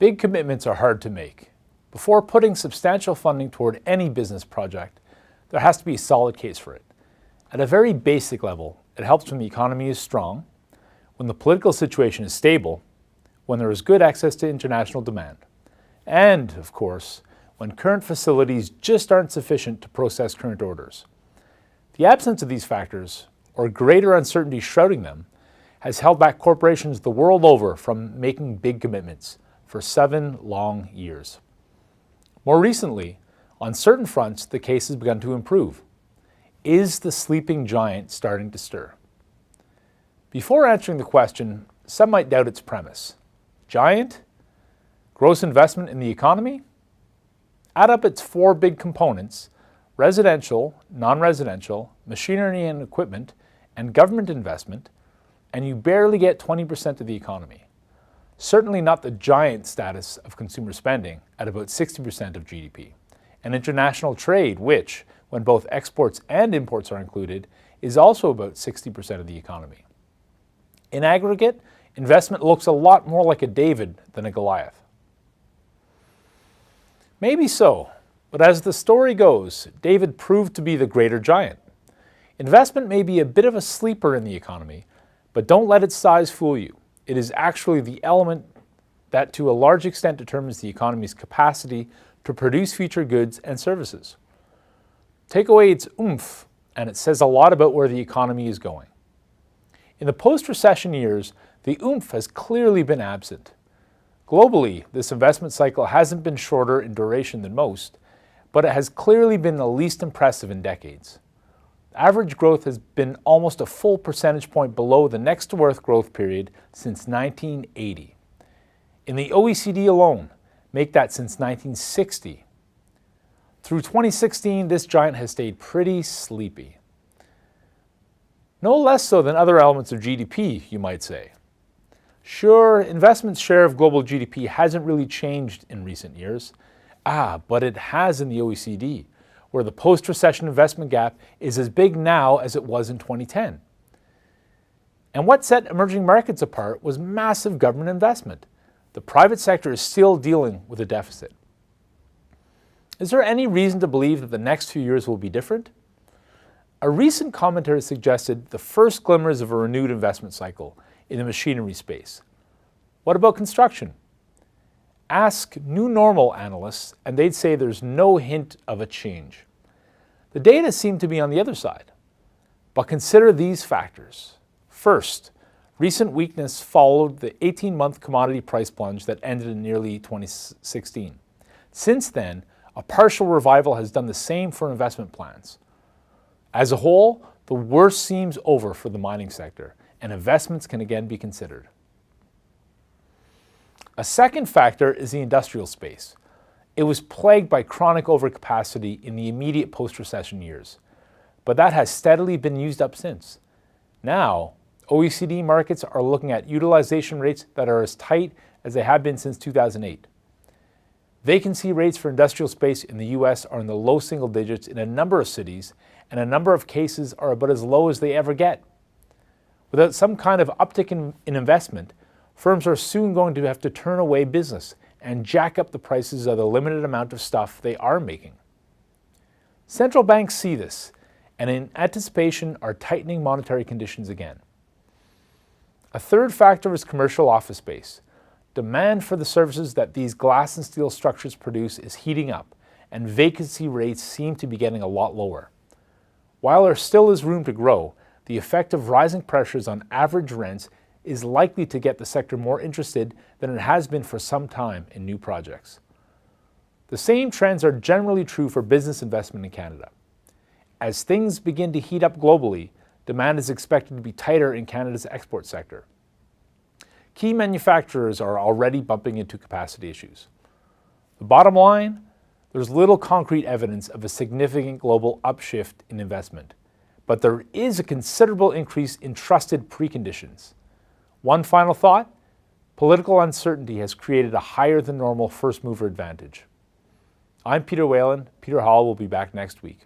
Big commitments are hard to make. Before putting substantial funding toward any business project, there has to be a solid case for it. At a very basic level, it helps when the economy is strong, when the political situation is stable, when there is good access to international demand, and, of course, when current facilities just aren't sufficient to process current orders. The absence of these factors, or greater uncertainty shrouding them, has held back corporations the world over from making big commitments for 7 long years. More recently, on certain fronts, the case has begun to improve. Is the sleeping giant starting to stir? Before answering the question, some might doubt its premise. Giant? Gross investment in the economy? Add up its 4 big components: residential, non-residential, machinery and equipment, and government investment, and you barely get 20% of the economy. Certainly not the giant status of consumer spending at about 60% of GDP. And international trade, which, when both exports and imports are included, is also about 60% of the economy. In aggregate, investment looks a lot more like a David than a Goliath. Maybe so, but as the story goes, David proved to be the greater giant. Investment may be a bit of a sleeper in the economy, but don't let its size fool you. It is actually the element that to a large extent determines the economy's capacity to produce future goods and services. Take away its oomph, and it says a lot about where the economy is going. In the post-recession years, the oomph has clearly been absent. Globally, this investment cycle hasn't been shorter in duration than most, but it has clearly been the least impressive in decades. Average growth has been almost a full percentage point below the next to worth growth period since 1980. In the OECD alone, make that since 1960. Through 2016, this giant has stayed pretty sleepy. No less so than other elements of GDP, you might say. Sure, investment's share of global GDP hasn't really changed in recent years. But it has in the OECD, where the post-recession investment gap is as big now as it was in 2010. And what set emerging markets apart was massive government investment. The private sector is still dealing with a deficit. Is there any reason to believe that the next few years will be different? A recent commentary suggested the first glimmers of a renewed investment cycle in the machinery space. What about construction? Ask new normal analysts, and they'd say there's no hint of a change. The data seem to be on the other side. But consider these factors. First, recent weakness followed the 18-month commodity price plunge that ended in nearly 2016. Since then, a partial revival has done the same for investment plans. As a whole, the worst seems over for the mining sector, and investments can again be considered. A second factor is the industrial space. It was plagued by chronic overcapacity in the immediate post-recession years, but that has steadily been used up since. Now, OECD markets are looking at utilization rates that are as tight as they have been since 2008. Vacancy rates for industrial space in the US are in the low single digits in a number of cities, and a number of cases are about as low as they ever get. Without some kind of uptick in investment, firms are soon going to have to turn away business and jack up the prices of the limited amount of stuff they are making. Central banks see this, and in anticipation are tightening monetary conditions again. A third factor is commercial office space. Demand for the services that these glass and steel structures produce is heating up, and vacancy rates seem to be getting a lot lower. While there still is room to grow, the effect of rising pressures on average rents is likely to get the sector more interested than it has been for some time in new projects. The same trends are generally true for business investment in Canada. As things begin to heat up globally, demand is expected to be tighter in Canada's export sector. Key manufacturers are already bumping into capacity issues. The bottom line, there's little concrete evidence of a significant global upshift in investment, but there is a considerable increase in trusted preconditions. One final thought, political uncertainty has created a higher than normal first mover advantage. I'm Peter Whalen. Peter Hall will be back next week.